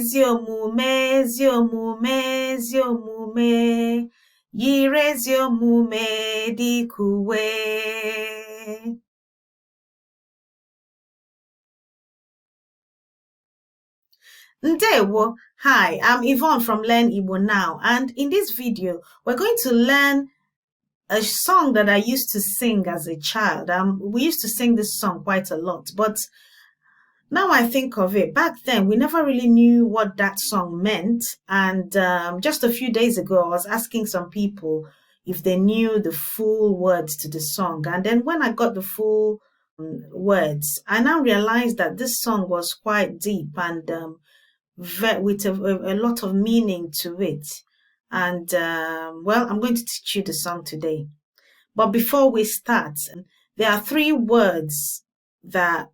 ezi omume, ezi omume, ezi omume. Yiri ezi omume dịka uwe. Ndewo. Hi, I'm Yvonne from Learn Igbo Now, and in this video, we're going to learn a song that I used to sing as a child. We used to sing this song quite a lot, but now I think of it, back then we never really knew what that song meant. And just a few days ago, I was asking some people if they knew the full words to the song. And then when I got the full words, I now realized that this song was quite deep and with a lot of meaning to it. And well, I'm going to teach you the song today. But before we start, there are 3 words that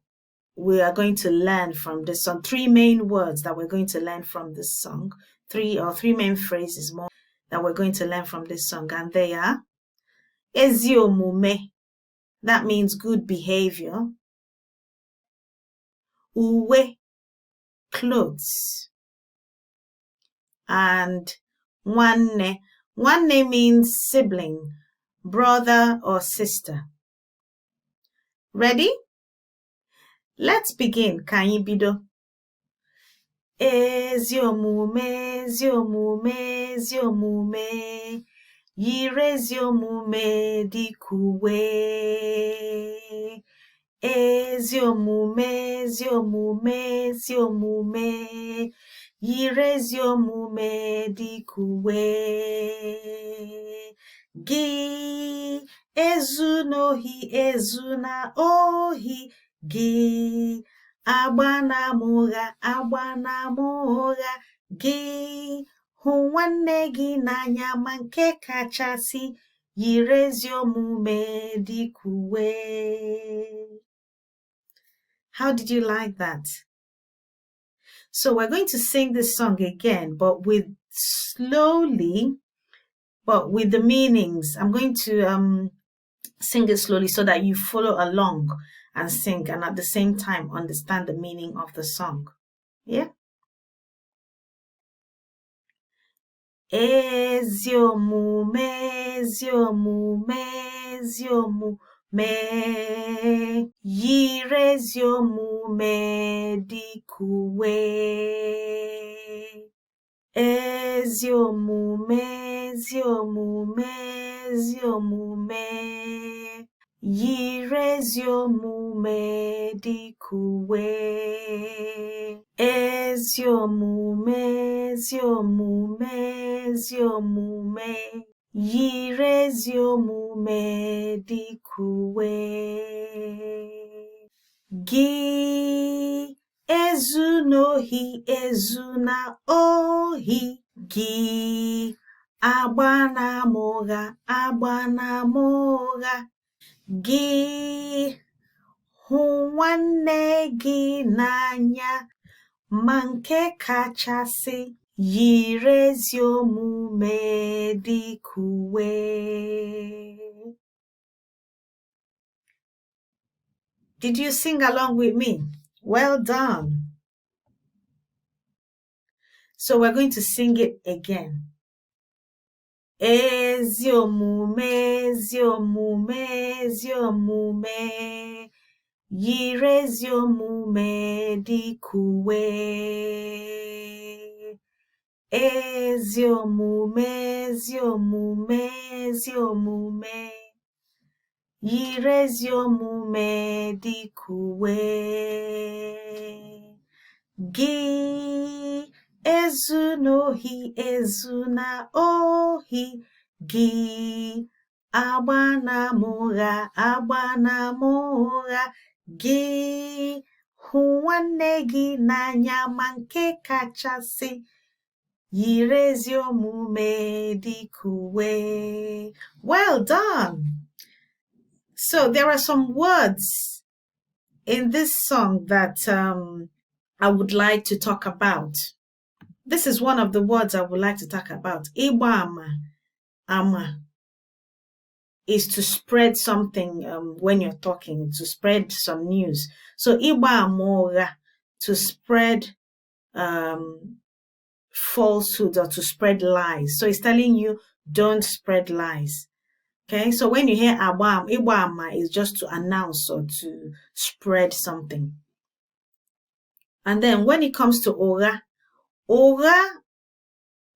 we are going to learn from this song. 3 main words that we're going to learn from this song. 3 main phrases more that we're going to learn from this song. And they are ezi omume. That means good behavior. Uwe, clothes. And nwanne. Nwanne means sibling, brother or sister. Ready? Let's begin. Ka anyị bido. Ezi omume, ezi omume, ezi omume. Yiri ezi omume dịka uwe. Ezi omume, ezi omume, ezi omume. Yiri ezi omume dịka uwe. Gị ezunohi ezuna ohi gị. Agbana m ụgha gị. Hụ nwanne gị n'anya ma nke kachasị yiri ezi omume dịka uwe. How did you like that? So we're going to sing this song again, but slowly, but with the meanings. I'm going to sing it slowly so that you follow along and sing, and at the same time understand the meaning of the song. Yeah? Ezi omume, ezi omume, ezi omume. Yiri ezi omume dịka uwe. Ezi omume, ezi omume, ezi omume. Yiri ezi omume dịka uwe. Ezi omume, ezi omume, ezi omume. Yiri ezi omume dịka uwe. Gị ezunohi ezuna ohi gị. Agbana m ụgha gị. Hụ nwanne gị n'anya ma nke kachasị yiri ezi omume dịka uwe. Did you sing along with me? Well done. So we're going to sing it again. Ezi omume, ezi omume, ezi omume. Yiri ezi omume dịka uwe. Ezi omume, ezi omume, ezi omume. Yiri ezi omume dịka uwe. Gị ezunohi ezuna ohi gị. Agbana m ụgha gị. Hụ nwanne gị n'anya ma nke kachasị yiri ezi omume dịka uwe. Well done. So there are some words in this song that I would like to talk about. This is one of the words I would like to talk about. Ịgba ama is to spread something when you're talking, to spread some news. So ịgba ama ụgha, to spread falsehoods or to spread lies. So it's telling you don't spread lies. Okay, so when you hear Abam, Ibama is just to announce or to spread something. And then when it comes to Ora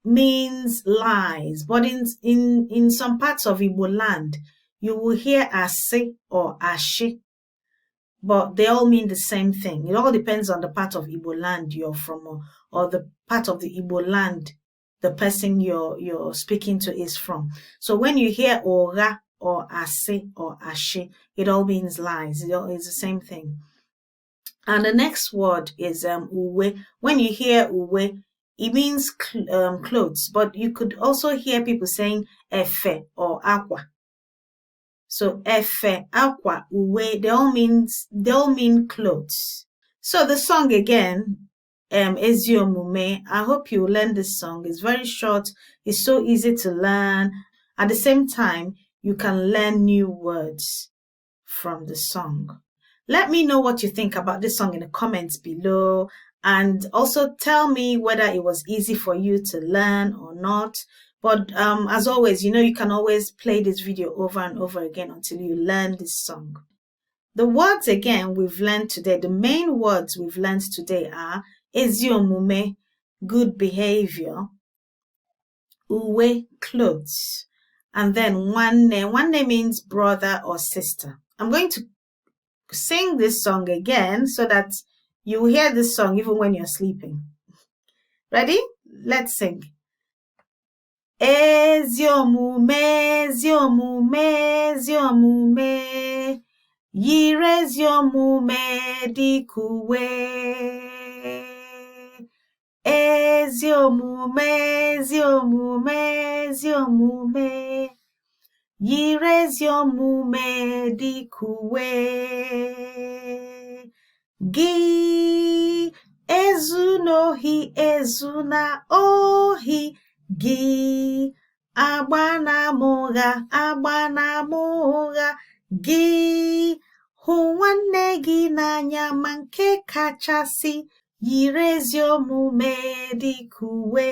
means lies, but in some parts of Igbo land, you will hear Ase or Ashe, but they all mean the same thing. It all depends on the part of Igbo land you're from, or the part of the Igbo land the person you're speaking to is from. So when you hear Ora or Ase or Ashe, it all means lies. It's the same thing. And the next word is Uwe. When you hear Uwe, it means clothes, but you could also hear people saying Efe or Aqua. So Efe, Aqua, Uwe, they all mean clothes. So the song again, Ezi Omume. I hope you learn this song. It's very short. It's so easy to learn. At the same time, you can learn new words from the song. Let me know what you think about this song in the comments below. And also tell me whether it was easy for you to learn or not. But as always, you can always play this video over and over again until you learn this song. The words again we've learned today, the main words we've learned today are Ezi Omume, good behavior, Uwe, clothes, and then Nwanne. Nwanne means brother or sister. I'm going to sing this song again so that you will hear this song even when you're sleeping. Ready? Let's sing. Ezi Omume, Ezi Omume, Ezi Omume, yiri ezi omume dịka uwe. Ezi omume, ezi omume, ezi omume, yiri ezi omume dịka uwe. Gị ezunohi ezuna ohi, gị agbanamụgha agbanamụgha, gị hụ nwanne gị n'anya ma nke kachasị yiri ezi omume dịka uwe.